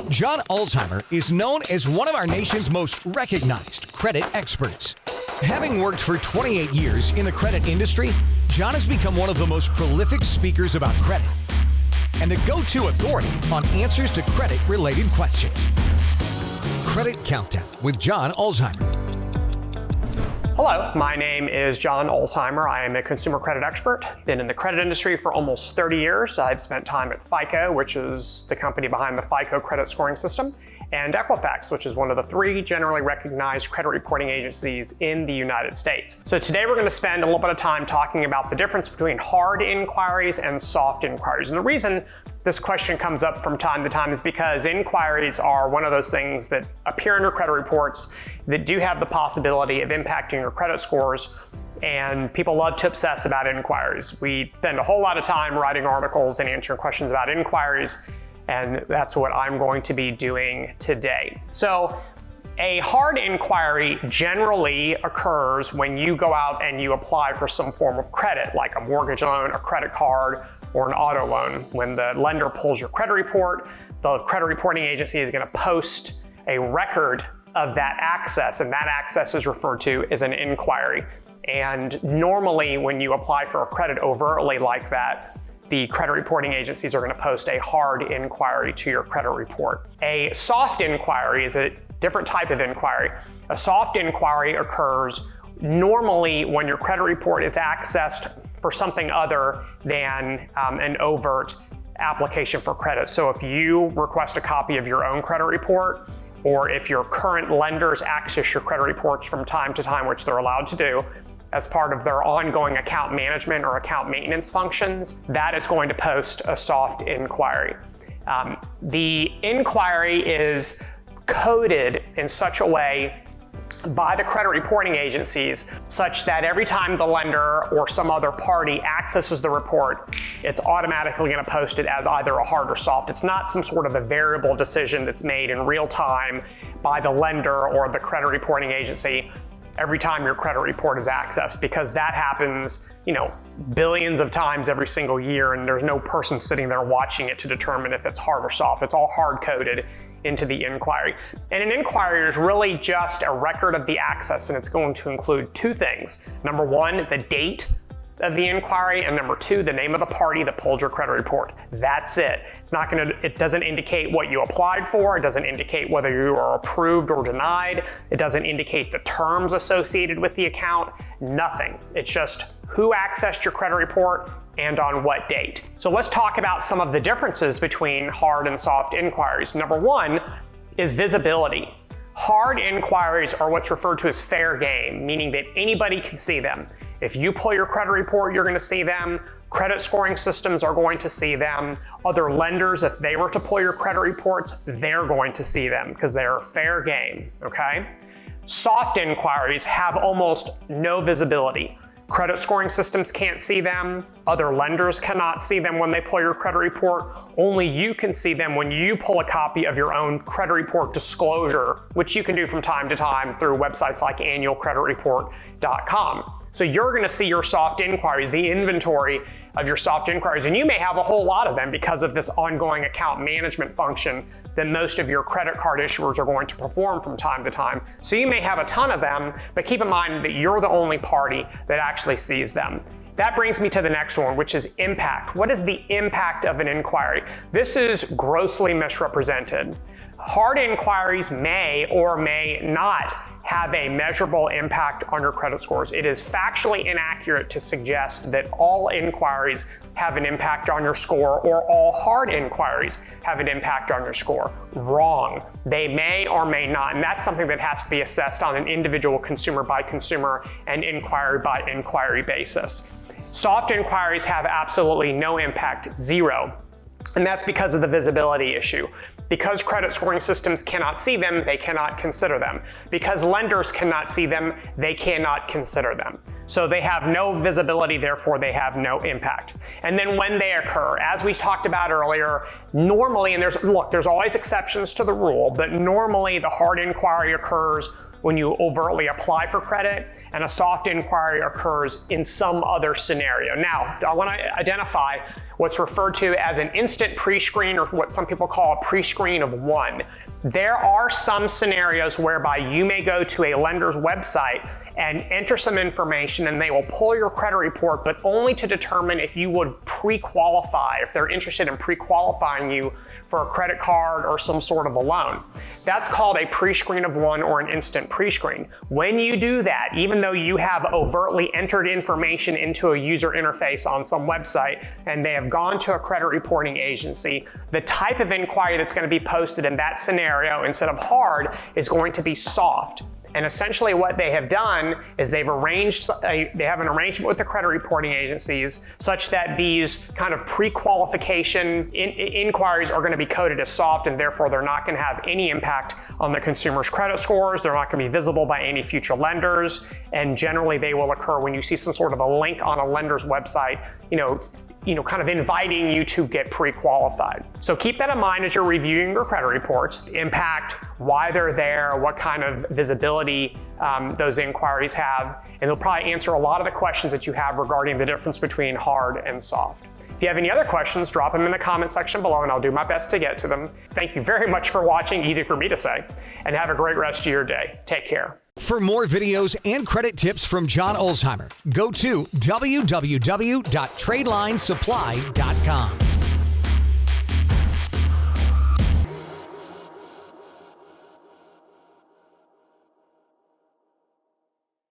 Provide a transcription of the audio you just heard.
John Ulzheimer is known as one of our nation's most recognized credit experts. Having worked for 28 years in the credit industry, John has become one of the most prolific speakers about credit and the go-to authority on answers to credit-related questions. Credit Countdown with John Ulzheimer. Hello, my name is John Ulzheimer. I am a consumer credit expert. Been in the credit industry for almost 30 years. I've spent time at FICO, which is the company behind the FICO credit scoring system, and Equifax, which is one of the 3 generally recognized credit reporting agencies in the United States. So today we're going to spend a little bit of time talking about the difference between hard inquiries and soft inquiries. And the reason this question comes up from time to time is because inquiries are one of those things that appear in your credit reports that do have the possibility of impacting your credit scores, and people love to obsess about inquiries. We spend a whole lot of time writing articles and answering questions about inquiries, and that's what I'm going to be doing today. So a hard inquiry generally occurs when you go out and you apply for some form of credit, like a mortgage loan, a credit card, or an auto loan. When the lender pulls your credit report, the credit reporting agency is going to post a record of that access, and that access is referred to as an inquiry. And normally when you apply for a credit overtly like that, the credit reporting agencies are going to post a hard inquiry to your credit report. A soft inquiry is a different type of inquiry. A soft inquiry occurs normally when your credit report is accessed for something other than an overt application for credit. So if you request a copy of your own credit report, or if your current lenders access your credit reports from time to time, which they're allowed to do, as part of their ongoing account management or account maintenance functions, that is going to post a soft inquiry. The inquiry is coded in such a way by the credit reporting agencies such that every time the lender or some other party accesses the report, it's automatically going to post it as either a hard or soft. It's not some sort of a variable decision that's made in real time by the lender or the credit reporting agency every time your credit report is accessed, because that happens, billions of times every single year, and there's no person sitting there watching it to determine if it's hard or soft. It's all hard-coded into the inquiry. And an inquiry is really just a record of the access, and it's going to include 2 things. Number 1, the date of the inquiry, and number 2, the name of the party that pulled your credit report. That's it. It doesn't indicate what you applied for. It doesn't indicate whether you are approved or denied. It doesn't indicate the terms associated with the account. Nothing. It's just who accessed your credit report and on what date. So let's talk about some of the differences between hard and soft inquiries. Number 1 is visibility. Hard inquiries are what's referred to as fair game, meaning that anybody can see them. If you pull your credit report, you're going to see them. Credit scoring systems are going to see them. Other lenders, if they were to pull your credit reports, they're going to see them because they're fair game, okay? Soft inquiries have almost no visibility. Credit scoring systems can't see them. Other lenders cannot see them when they pull your credit report. Only you can see them when you pull a copy of your own credit report disclosure, which you can do from time to time through websites like annualcreditreport.com. So you're going to see your soft inquiries, the inventory of your soft inquiries, and you may have a whole lot of them because of this ongoing account management function that most of your credit card issuers are going to perform from time to time. So you may have a ton of them, but keep in mind that you're the only party that actually sees them. That brings me to the next one, which is impact. What is the impact of an inquiry? This is grossly misrepresented. Hard inquiries may or may not have a measurable impact on your credit scores. It is factually inaccurate to suggest that all inquiries have an impact on your score or all hard inquiries have an impact on your score. Wrong. They may or may not, and that's something that has to be assessed on an individual consumer by consumer and inquiry by inquiry basis. Soft inquiries have absolutely no impact, 0. And that's because of the visibility issue. Because credit scoring systems cannot see them, they cannot consider them. Because lenders cannot see them, they cannot consider them. So they have no visibility, therefore they have no impact. And then when they occur, as we talked about earlier, normally, and there's always exceptions to the rule, but normally the hard inquiry occurs when you overtly apply for credit, and a soft inquiry occurs in some other scenario. Now, I want to identify what's referred to as an instant pre-screen, or what some people call a pre-screen of one. There are some scenarios whereby you may go to a lender's website and enter some information and they will pull your credit report, but only to determine if you would pre-qualify, if they're interested in pre-qualifying you for a credit card or some sort of a loan. That's called a pre-screen of one or an instant pre-screen. When you do that, even though you have overtly entered information into a user interface on some website and they have gone to a credit reporting agency, the type of inquiry that's going to be posted in that scenario instead of hard is going to be soft. And essentially what they have done is they have an arrangement with the credit reporting agencies such that these kind of pre-qualification inquiries are going to be coded as soft, and therefore they're not going to have any impact on the consumer's credit scores. They're not going to be visible by any future lenders, and generally they will occur when you see some sort of a link on a lender's website, kind of inviting you to get pre-qualified. So keep that in mind as you're reviewing your credit reports, the impact, why they're there, what kind of visibility those inquiries have, and they'll probably answer a lot of the questions that you have regarding the difference between hard and soft. If you have any other questions, drop them in the comment section below and I'll do my best to get to them. Thank you very much for watching, easy for me to say, and have a great rest of your day. Take care. For more videos and credit tips from John Ulzheimer, go to www.tradelinesupply.com.